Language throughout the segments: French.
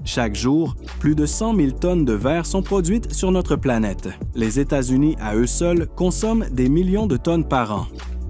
Chaque jour, plus de 100 000 tonnes de verre sont produites sur notre planète. Les États-Unis, à eux seuls, consomment des millions de tonnes par an.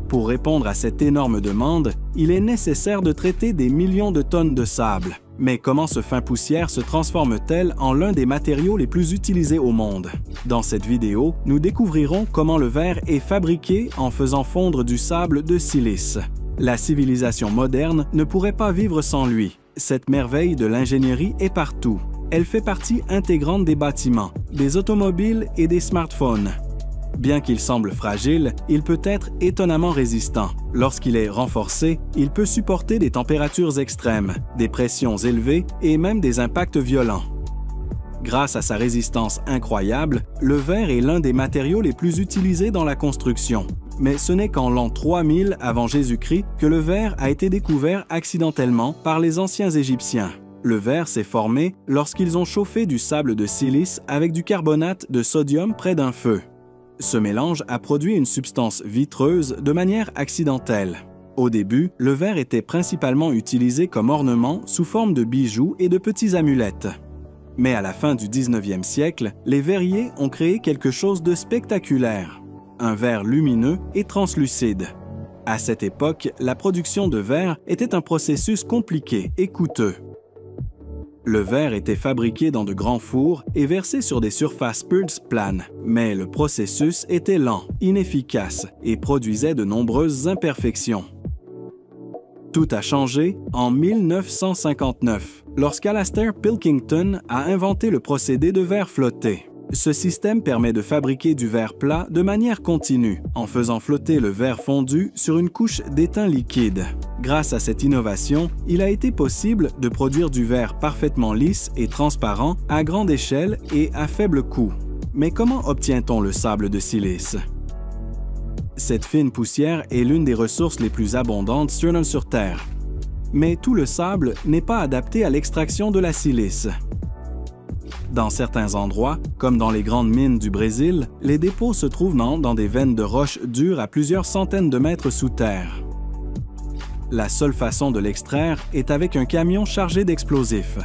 Pour répondre à cette énorme demande, il est nécessaire de traiter des millions de tonnes de sable. Mais comment ce fin poussière se transforme-t-elle en l'un des matériaux les plus utilisés au monde? Dans cette vidéo, nous découvrirons comment le verre est fabriqué en faisant fondre du sable de silice. La civilisation moderne ne pourrait pas vivre sans lui. Cette merveille de l'ingénierie est partout. Elle fait partie intégrante des bâtiments, des automobiles et des smartphones. Bien qu'il semble fragile, il peut être étonnamment résistant. Lorsqu'il est renforcé, il peut supporter des températures extrêmes, des pressions élevées et même des impacts violents. Grâce à sa résistance incroyable, le verre est l'un des matériaux les plus utilisés dans la construction. Mais ce n'est qu'en l'an 3000 avant Jésus-Christ que le verre a été découvert accidentellement par les anciens Égyptiens. Le verre s'est formé lorsqu'ils ont chauffé du sable de silice avec du carbonate de sodium près d'un feu. Ce mélange a produit une substance vitreuse de manière accidentelle. Au début, le verre était principalement utilisé comme ornement sous forme de bijoux et de petits amulettes. Mais à la fin du 19e siècle, les verriers ont créé quelque chose de spectaculaire. Un verre lumineux et translucide. À cette époque, la production de verre était un processus compliqué et coûteux. Le verre était fabriqué dans de grands fours et versé sur des surfaces planes, mais le processus était lent, inefficace et produisait de nombreuses imperfections. Tout a changé en 1959, lorsqu'Alastair Pilkington a inventé le procédé de verre flotté. Ce système permet de fabriquer du verre plat de manière continue, en faisant flotter le verre fondu sur une couche d'étain liquide. Grâce à cette innovation, il a été possible de produire du verre parfaitement lisse et transparent à grande échelle et à faible coût. Mais comment obtient-on le sable de silice? Cette fine poussière est l'une des ressources les plus abondantes sur Terre. Mais tout le sable n'est pas adapté à l'extraction de la silice. Dans certains endroits, comme dans les grandes mines du Brésil, les dépôts se trouvent dans des veines de roches dures à plusieurs centaines de mètres sous terre. La seule façon de l'extraire est avec un camion chargé d'explosifs.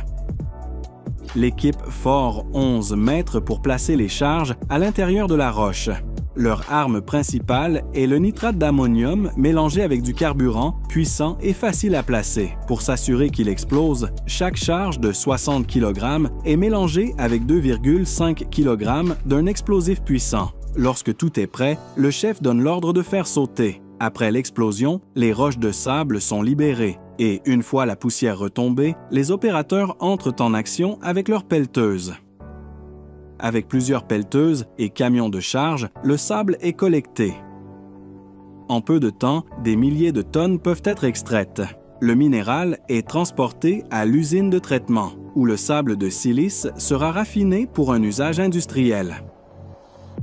L'équipe fore 11 mètres pour placer les charges à l'intérieur de la roche. Leur arme principale est le nitrate d'ammonium mélangé avec du carburant, puissant et facile à placer. Pour s'assurer qu'il explose, chaque charge de 60 kg est mélangée avec 2,5 kg d'un explosif puissant. Lorsque tout est prêt, le chef donne l'ordre de faire sauter. Après l'explosion, les roches de sable sont libérées et, une fois la poussière retombée, les opérateurs entrent en action avec leurs pelleteuses. Avec plusieurs pelleteuses et camions de charge, le sable est collecté. En peu de temps, des milliers de tonnes peuvent être extraites. Le minéral est transporté à l'usine de traitement, où le sable de silice sera raffiné pour un usage industriel.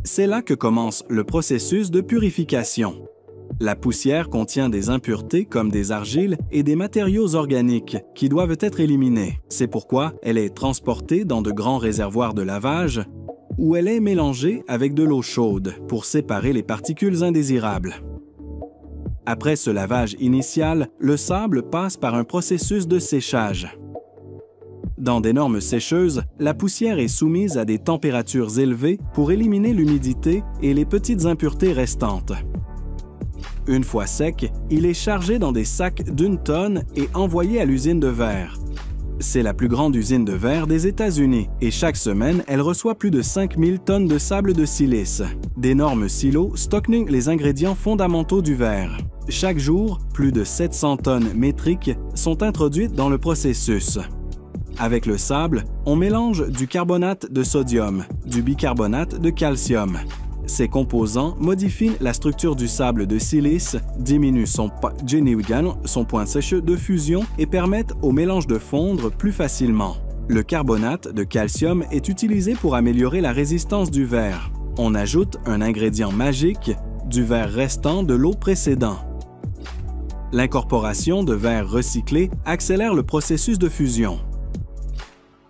C'est là que commence le processus de purification. La poussière contient des impuretés comme des argiles et des matériaux organiques qui doivent être éliminés. C'est pourquoi elle est transportée dans de grands réservoirs de lavage où elle est mélangée avec de l'eau chaude pour séparer les particules indésirables. Après ce lavage initial, le sable passe par un processus de séchage. Dans d'énormes sécheuses, la poussière est soumise à des températures élevées pour éliminer l'humidité et les petites impuretés restantes. Une fois sec, il est chargé dans des sacs d'1 tonne et envoyé à l'usine de verre. C'est la plus grande usine de verre des États-Unis et chaque semaine, elle reçoit plus de 5000 tonnes de sable de silice. D'énormes silos stockent les ingrédients fondamentaux du verre. Chaque jour, plus de 700 tonnes métriques sont introduites dans le processus. Avec le sable, on mélange du carbonate de sodium, du bicarbonate de calcium. Ces composants modifient la structure du sable de silice, diminuent son point sèche de fusion et permettent au mélange de fondre plus facilement. Le carbonate de calcium est utilisé pour améliorer la résistance du verre. On ajoute un ingrédient magique, du verre restant de l'eau précédent. L'incorporation de verre recyclé accélère le processus de fusion.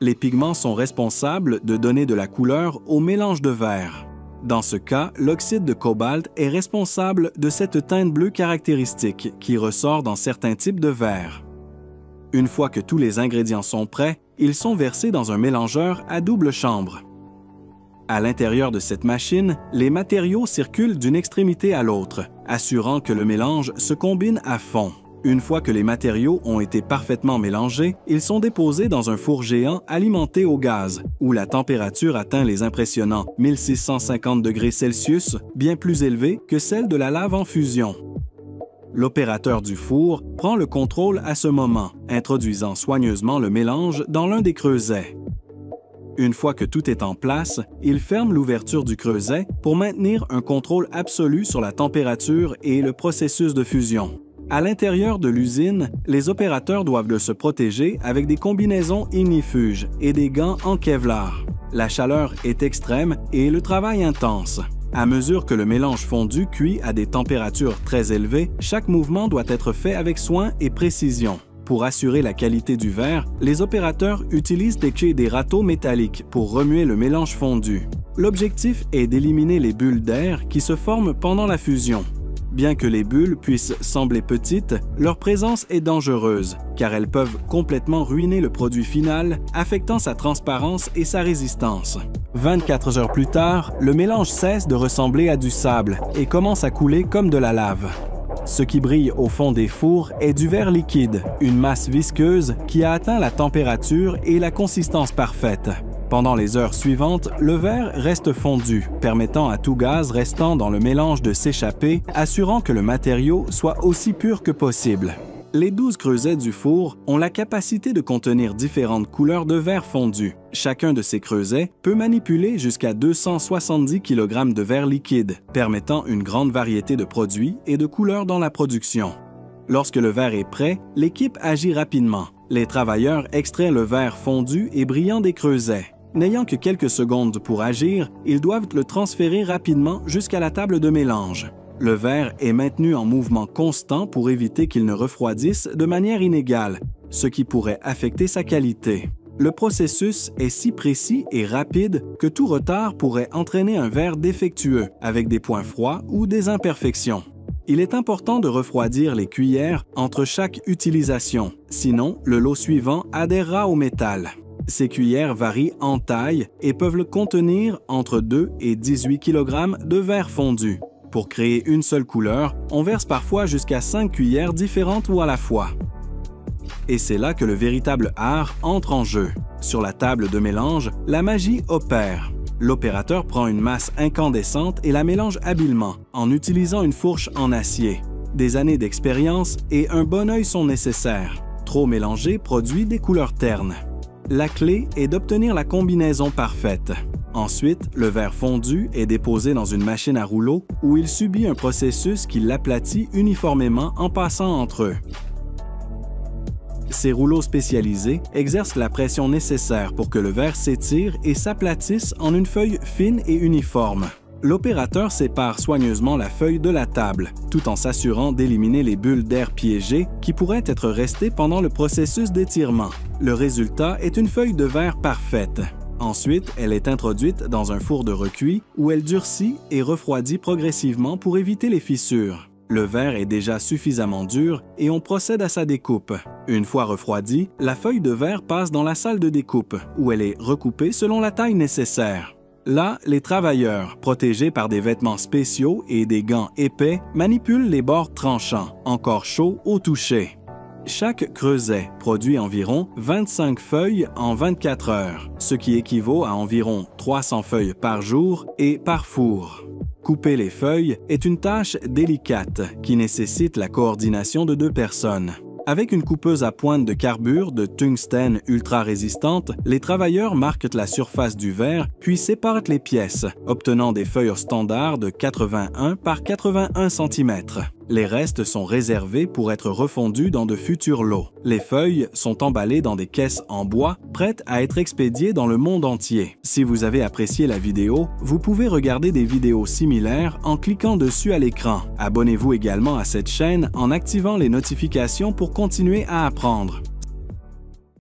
Les pigments sont responsables de donner de la couleur au mélange de verre. Dans ce cas, l'oxyde de cobalt est responsable de cette teinte bleue caractéristique qui ressort dans certains types de verre. Une fois que tous les ingrédients sont prêts, Ils sont versés dans un mélangeur à double chambre. À l'intérieur de cette machine, les matériaux circulent d'une extrémité à l'autre, assurant que le mélange se combine à fond. Une fois que les matériaux ont été parfaitement mélangés, ils sont déposés dans un four géant alimenté au gaz, où la température atteint les impressionnants 1650 degrés Celsius, bien plus élevée que celle de la lave en fusion. L'opérateur du four prend le contrôle à ce moment, introduisant soigneusement le mélange dans l'un des creusets. Une fois que tout est en place, il ferme l'ouverture du creuset pour maintenir un contrôle absolu sur la température et le processus de fusion. À l'intérieur de l'usine, les opérateurs doivent se protéger avec des combinaisons ignifuges et des gants en Kevlar. La chaleur est extrême et le travail intense. À mesure que le mélange fondu cuit à des températures très élevées, chaque mouvement doit être fait avec soin et précision. Pour assurer la qualité du verre, les opérateurs utilisent des râteaux métalliques pour remuer le mélange fondu. L'objectif est d'éliminer les bulles d'air qui se forment pendant la fusion. Bien que les bulles puissent sembler petites, leur présence est dangereuse, car elles peuvent complètement ruiner le produit final, affectant sa transparence et sa résistance. 24 heures plus tard, le mélange cesse de ressembler à du sable et commence à couler comme de la lave. Ce qui brille au fond des fours est du verre liquide, une masse visqueuse qui a atteint la température et la consistance parfaite. Pendant les heures suivantes, le verre reste fondu, permettant à tout gaz restant dans le mélange de s'échapper, assurant que le matériau soit aussi pur que possible. Les 12 creusets du four ont la capacité de contenir différentes couleurs de verre fondu. Chacun de ces creusets peut manipuler jusqu'à 270 kg de verre liquide, permettant une grande variété de produits et de couleurs dans la production. Lorsque le verre est prêt, l'équipe agit rapidement. Les travailleurs extraient le verre fondu et brillant des creusets. N'ayant que quelques secondes pour agir, ils doivent le transférer rapidement jusqu'à la table de mélange. Le verre est maintenu en mouvement constant pour éviter qu'il ne refroidisse de manière inégale, ce qui pourrait affecter sa qualité. Le processus est si précis et rapide que tout retard pourrait entraîner un verre défectueux, avec des points froids ou des imperfections. Il est important de refroidir les cuillères entre chaque utilisation, sinon le lot suivant adhérera au métal. Ces cuillères varient en taille et peuvent le contenir entre 2 et 18 kg de verre fondu. Pour créer une seule couleur, on verse parfois jusqu'à 5 cuillères différentes ou à la fois. Et c'est là que le véritable art entre en jeu. Sur la table de mélange, la magie opère. L'opérateur prend une masse incandescente et la mélange habilement, en utilisant une fourche en acier. Des années d'expérience et un bon œil sont nécessaires. Trop mélanger produit des couleurs ternes. La clé est d'obtenir la combinaison parfaite. Ensuite, le verre fondu est déposé dans une machine à rouleau où il subit un processus qui l'aplatit uniformément en passant entre eux. Ces rouleaux spécialisés exercent la pression nécessaire pour que le verre s'étire et s'aplatisse en une feuille fine et uniforme. L'opérateur sépare soigneusement la feuille de la table, tout en s'assurant d'éliminer les bulles d'air piégées qui pourraient être restées pendant le processus d'étirement. Le résultat est une feuille de verre parfaite. Ensuite, elle est introduite dans un four de recuit où elle durcit et refroidit progressivement pour éviter les fissures. Le verre est déjà suffisamment dur et on procède à sa découpe. Une fois refroidie, la feuille de verre passe dans la salle de découpe où elle est recoupée selon la taille nécessaire. Là, les travailleurs, protégés par des vêtements spéciaux et des gants épais, manipulent les bords tranchants, encore chauds au toucher. Chaque creuset produit environ 25 feuilles en 24 heures, ce qui équivaut à environ 300 feuilles par jour et par four. Couper les feuilles est une tâche délicate qui nécessite la coordination de 2 personnes. Avec une coupeuse à pointe de carbure de tungstène ultra résistante, les travailleurs marquent la surface du verre puis séparent les pièces, obtenant des feuilles standards de 81 par 81 cm. Les restes sont réservés pour être refondus dans de futurs lots. Les feuilles sont emballées dans des caisses en bois, prêtes à être expédiées dans le monde entier. Si vous avez apprécié la vidéo, vous pouvez regarder des vidéos similaires en cliquant dessus à l'écran. Abonnez-vous également à cette chaîne en activant les notifications pour continuer à apprendre.